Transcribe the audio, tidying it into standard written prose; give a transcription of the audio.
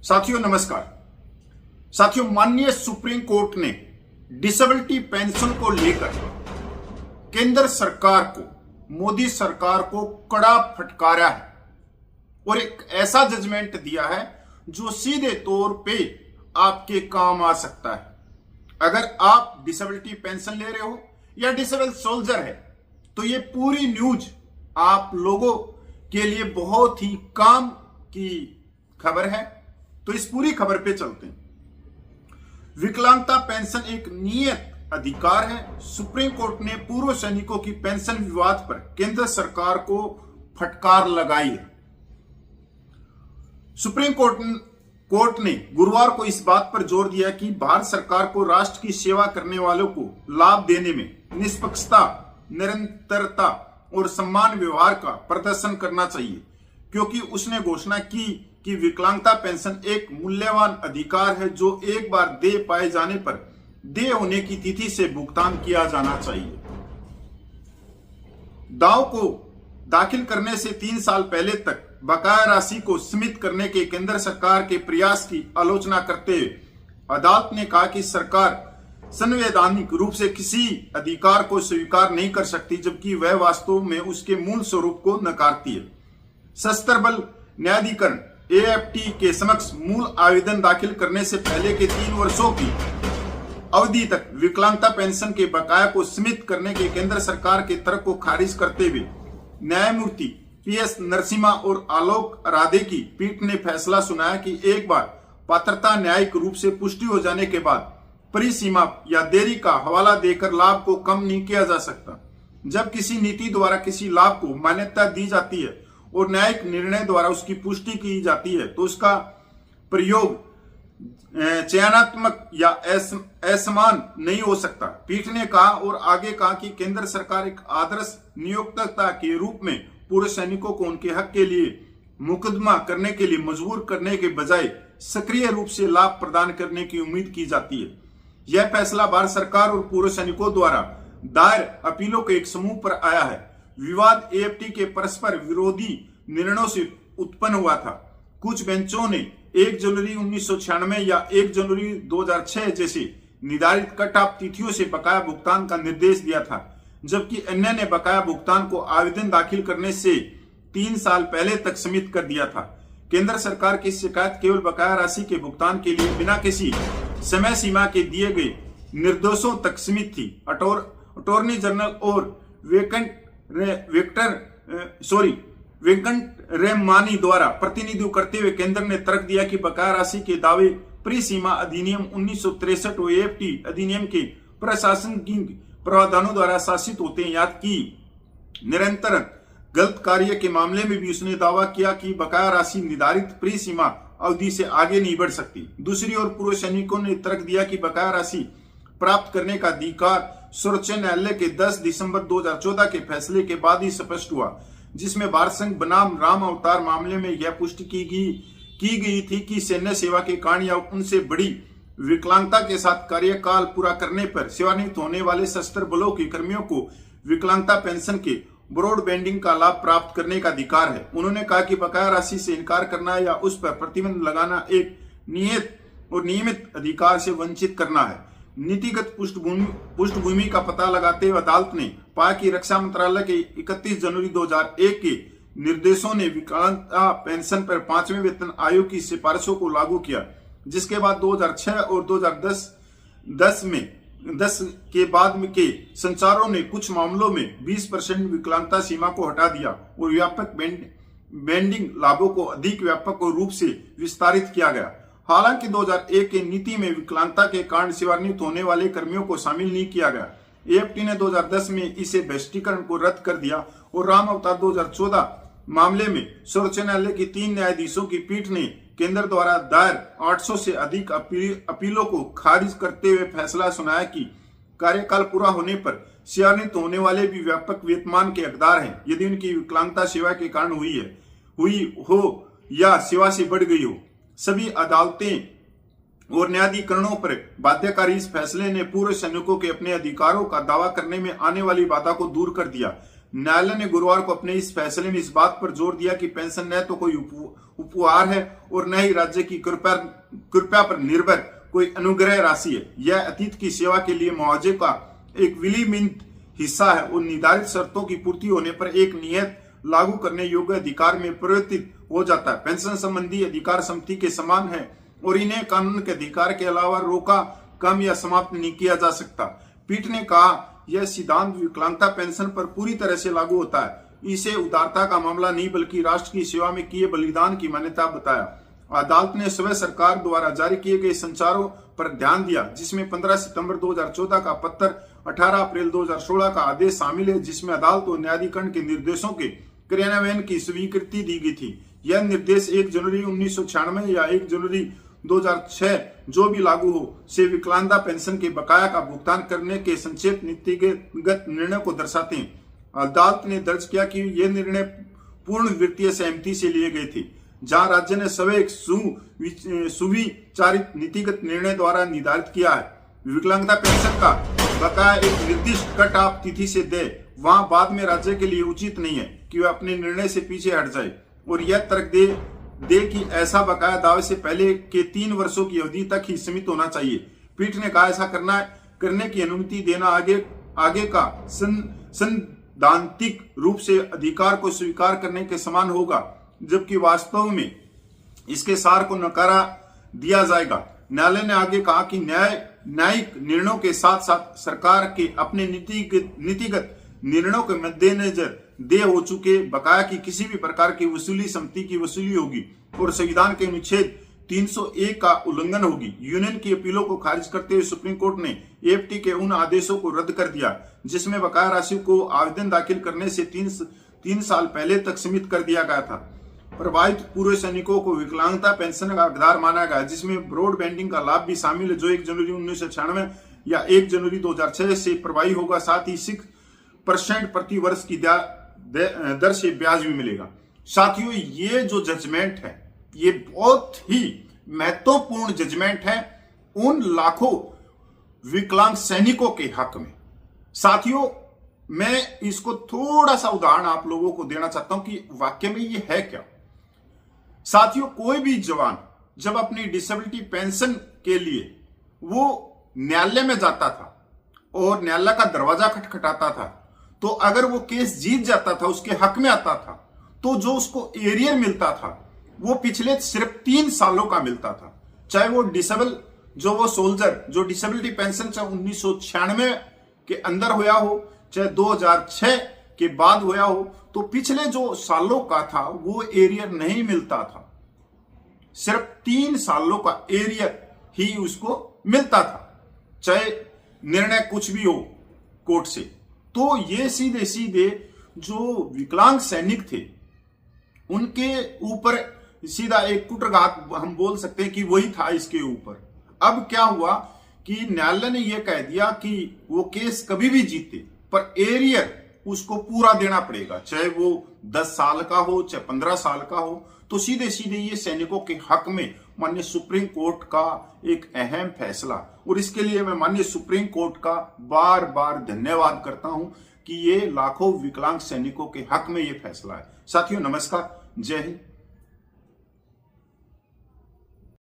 साथियों नमस्कार। साथियों, माननीय सुप्रीम कोर्ट ने डिसेबिलिटी पेंशन को लेकर केंद्र सरकार को, मोदी सरकार को कड़ा फटकारा है और एक ऐसा जजमेंट दिया है जो सीधे तौर पे आपके काम आ सकता है। अगर आप डिसेबिलिटी पेंशन ले रहे हो या डिसेबल सोल्जर है तो ये पूरी न्यूज आप लोगों के लिए बहुत ही काम की खबर है। तो इस पूरी खबर पे चलते हैं। विकलांगता पेंशन एक नियत अधिकार है। सुप्रीम कोर्ट ने पूर्व सैनिकों की पेंशन विवाद पर केंद्र सरकार को फटकार लगाई है। सुप्रीम कोर्ट ने गुरुवार को इस बात पर जोर दिया कि भारत सरकार को राष्ट्र की सेवा करने वालों को लाभ देने में निष्पक्षता, निरंतरता और सम्मान व्यवहार का प्रदर्शन करना चाहिए, क्योंकि उसने घोषणा की कि विकलांगता पेंशन एक मूल्यवान अधिकार है जो एक बार देय पाए जाने पर देय होने की तिथि से भुगतान किया जाना चाहिए। दाव को दाखिल करने से 3 साल पहले तक बकाया राशि को सीमित करने के केंद्र सरकार के प्रयास की आलोचना करते हुए अदालत ने कहा कि सरकार संवैधानिक रूप से किसी अधिकार को स्वीकार नहीं कर सकती जबकि वह वास्तव में उसके मूल स्वरूप को नकारती है। सशस्त्र बल न्यायाधिकरण AFT के समक्ष मूल आवेदन दाखिल करने से पहले के 3 वर्षों की अवधि तक विकलांगता पेंशन के बकाया को सीमित करने के केंद्र सरकार के तर्क को खारिज करते हुए न्यायमूर्ति PS नरसिम्हा और आलोक राधे की पीठ ने फैसला सुनाया कि एक बार पात्रता न्यायिक रूप से पुष्टि हो जाने के बाद परिसीमा या देरी का हवाला देकर लाभ को कम नहीं किया जा सकता। जब किसी नीति द्वारा किसी लाभ को मान्यता दी जाती है और न्यायिक निर्णय द्वारा उसकी पुष्टि की जाती है तो उसका प्रयोग चयनात्मक या असमान नहीं हो सकता। पीठ ने कहा और आगे कहा कि केंद्र सरकार एक आदर्श नियोक्ता के रूप में पूर्व सैनिकों को उनके हक के लिए मुकदमा करने के लिए मजबूर करने के बजाय सक्रिय रूप से लाभ प्रदान करने की उम्मीद की जाती है। यह फैसला भारत सरकार और पूर्व सैनिकों द्वारा दायर अपीलों के एक समूह पर आया है। विवाद AFT के परस्पर विरोधी निर्णयों से उत्पन्न हुआ था। कुछ बेंचों ने 1 जनवरी 1996 या 1 जनवरी 2006 जैसे निर्धारित कट ऑफ तिथियों से बकाया भुगतान का निर्देश दिया था, जबकि अन्य ने बकाया भुगतान को आवेदन दाखिल करने से 3 साल पहले तक सीमित कर दिया था। केंद्र सरकार की शिकायत केवल बकाया राशि के भुगतान के लिए बिना किसी समय सीमा के दिए गए निर्देशों तक सीमित थी। अटॉर्नी जनरल और वेंकट रेमानी द्वारा प्रतिनिधित्व करते हुए केंद्र ने तर्क दिया कि बकाया राशि के दावे परिसीमा अधिनियम 1963 और AFT अधिनियम के प्रशासनिक प्रावधानों द्वारा शासित होते हैं। याद की निरंतर गलत कार्य के मामले में भी उसने दावा किया कि बकाया राशि निर्धारित परिसीमा अवधि से आगे नहीं बढ़ सकती। दूसरी ओर पूर्व सैनिकों ने तर्क दिया कि बकाया राशि प्राप्त करने का अधिकार सर्वोच्च न्यायालय के 10 दिसंबर 2014 के फैसले के बाद ही स्पष्ट हुआ, जिसमें भारत संघ बनाम राम अवतार मामले में यह पुष्टि की गई थी कि सैन्य सेवा के कारण या उनसे बड़ी विकलांगता के साथ कार्यकाल पूरा करने पर सेवानिवृत्त होने वाले सशस्त्र बलों के कर्मियों को विकलांगता पेंशन के ब्रॉड बैंडिंग का लाभ प्राप्त करने का अधिकार है। उन्होंने कहा कि बकाया राशि से इनकार करना या उस पर प्रतिबंध लगाना एक नियमित अधिकार से वंचित करना है। नीतिगत पृष्ठभूमि का पता लगाते हुए अदालत ने पाया कि रक्षा मंत्रालय के 31 जनवरी 2001 के निर्देशों ने विकलांगता पेंशन पर 5वें वेतन आयोग की सिफारिशों को लागू किया, जिसके बाद 2006 और 2010 के बाद के संचारों ने कुछ मामलों में 20% विकलांगता सीमा को हटा दिया और व्यापक बैंडिंग लाभों को अधिक व्यापक रूप से विस्तारित किया गया। हालांकि 2001 के नीति में विकलांगता के कारण सेवानिवृत्त होने वाले कर्मियों को शामिल नहीं किया गया। AFT ने 2010 में इसे बहिष्करण को रद्द कर दिया और राम अवतार 2014 मामले में सर्वोच्च न्यायालय की 3 न्यायाधीशों की पीठ ने केंद्र द्वारा दायर 800 से अधिक अपीलों को खारिज करते हुए फैसला सुनाया कि कार्यकाल पूरा होने पर सेवानिवृत्त होने वाले भी व्यापक वेतनमान के हकदार हैं यदि उनकी विकलांगता सेवा के कारण हुई हो या सेवा से बढ़ गई हो। सभी अदालतें और न्यायाधिकरणों पर बाध्यकारी इस फैसले ने पूर्व सैनिकों के अपने अधिकारों का दावा करने में आने वाली बाधा को दूर कर दिया। न्यायालय ने गुरुवार को अपने इस फैसले में इस बात पर जोर दिया कि पेंशन न तो कोई उपहार है और न ही राज्य की कृपया पर निर्भर कोई अनुग्रह राशि है। यह अतीत की सेवा के लिए मुआवजे का एक विनियमित हिस्सा है और निर्धारित शर्तों की पूर्ति होने पर एक नियत लागू करने योग्य अधिकार में परिवर्तित हो जाता है। पेंशन संबंधी अधिकार समिति के समान है और इन्हें कानून के अधिकार के अलावा रोका, कम या समाप्त नहीं किया जा सकता। पीठ ने कहा यह सिद्धांत विकलांगता पेंशन पर पूरी तरह से लागू होता है। इसे उदारता का मामला नहीं बल्कि राष्ट्र की सेवा में किए बलिदान की मान्यता बताया। अदालत ने स्वयं सरकार द्वारा जारी किए गए संचारों पर ध्यान दिया, जिसमें 15 सितंबर 2014 का पत्र, 18 अप्रैल 2016 का आदेश शामिल है, जिसमें अदालत और न्यायाधिकरण के निर्देशों के क्रियान्वयन की स्वीकृति दी गई थी। यह निर्देश 1 जनवरी 1996 या 1 जनवरी 2006 जो भी लागू हो से विकलांगता पेंशन के बकाया का भुगतान करने के संक्षेप नीतिगत निर्णय को दर्शाते हैं। अदालत ने दर्ज किया कि ये निर्णय पूर्ण वित्तीय सहमति से लिए गए थे, जहां राज्य ने स्वयं सुविचारित नीतिगत निर्णय द्वारा निर्धारित किया है। विकलांगता पेंशन का बकाया एक निर्दिष्ट कट ऑफ तिथि से दे, वहां बाद में राज्य के लिए उचित नहीं है कि वह अपने निर्णय से पीछे हट जाए और यह तर्क दे कि ऐसा बकाया दावे से पहले के 3 वर्षों की अवधि तक ही सीमित होना चाहिए। पीठ ने कहा ऐसा करने की अनुमति देना आगे का सैद्धांतिक रूप से अधिकार को स्वीकार करने के समान होगा, जबकि वास्तव में इसके सार को नकारा दिया जाएगा। न्यायालय ने आगे कहा कि न्यायिक निर्णयों के साथ साथ सरकार के अपने नीतिगत निर्णयों के मद्देनजर देय हो चुके बकाया की किसी भी प्रकार की वसूली सम्पत्ति की वसूली होगी और संविधान के अनुच्छेद 301 का उल्लंघन होगी। यूनियन की अपीलों को खारिज करते हुए सुप्रीम कोर्ट ने एएफटी के उन आदेशों को रद्द कर दिया जिसमें बकाया राशि को आवेदन दाखिल करने से 3 साल पहले तक सीमित कर दिया गया था। प्रभावित पूर्व सैनिकों को विकलांगता पेंशन का हकदार माना गया, जिसमें ब्रॉडबैंडिंग का लाभ भी शामिल है, जो 1 जनवरी 1996 या 1 जनवरी 2006 से प्रभावी होगा। साथ ही 6% प्रति वर्ष की दर से ब्याज भी मिलेगा। साथियों, ये जो जजमेंट है ये बहुत ही महत्वपूर्ण जजमेंट है उन लाखों विकलांग सैनिकों के हक में। साथियों, मैं इसको थोड़ा सा उदाहरण आप लोगों को देना चाहता हूं कि वाकई में ये है क्या। साथियों, कोई भी जवान जब अपनी डिसेबिलिटी पेंशन के लिए वो न्यायालय में जाता था और न्यायालय का दरवाजा खटखटाता था, तो अगर वो केस जीत जाता था, उसके हक में आता था, तो जो उसको एरियर मिलता था वो पिछले सिर्फ 3 सालों का मिलता था। चाहे वो वो सोल्जर जो डिसेबिलिटी पेंशन चाहे 1996 के अंदर होया हो, चाहे 2006 के बाद होया हो, तो पिछले जो सालों का था वो एरियर नहीं मिलता था। सिर्फ 3 सालों का एरियर ही उसको मिलता था, चाहे निर्णय कुछ भी हो कोर्ट से। तो ये सीधे सीधे जो विकलांग सैनिक थे उनके ऊपर सीधा एक कुटरघात हम बोल सकते हैं कि वही था इसके ऊपर। अब क्या हुआ कि न्यायालय ने यह कह दिया कि वो केस कभी भी जीते पर एरियर उसको पूरा देना पड़ेगा, चाहे वो 10 साल का हो चाहे 15 साल का हो। तो सीधे सीधे ये सैनिकों के हक में माननीय सुप्रीम कोर्ट का एक अहम फैसला, और इसके लिए मैं माननीय सुप्रीम कोर्ट का बार बार धन्यवाद करता हूं कि ये लाखों विकलांग सैनिकों के हक में ये फैसला है। साथियों, नमस्कार, जय हिंद।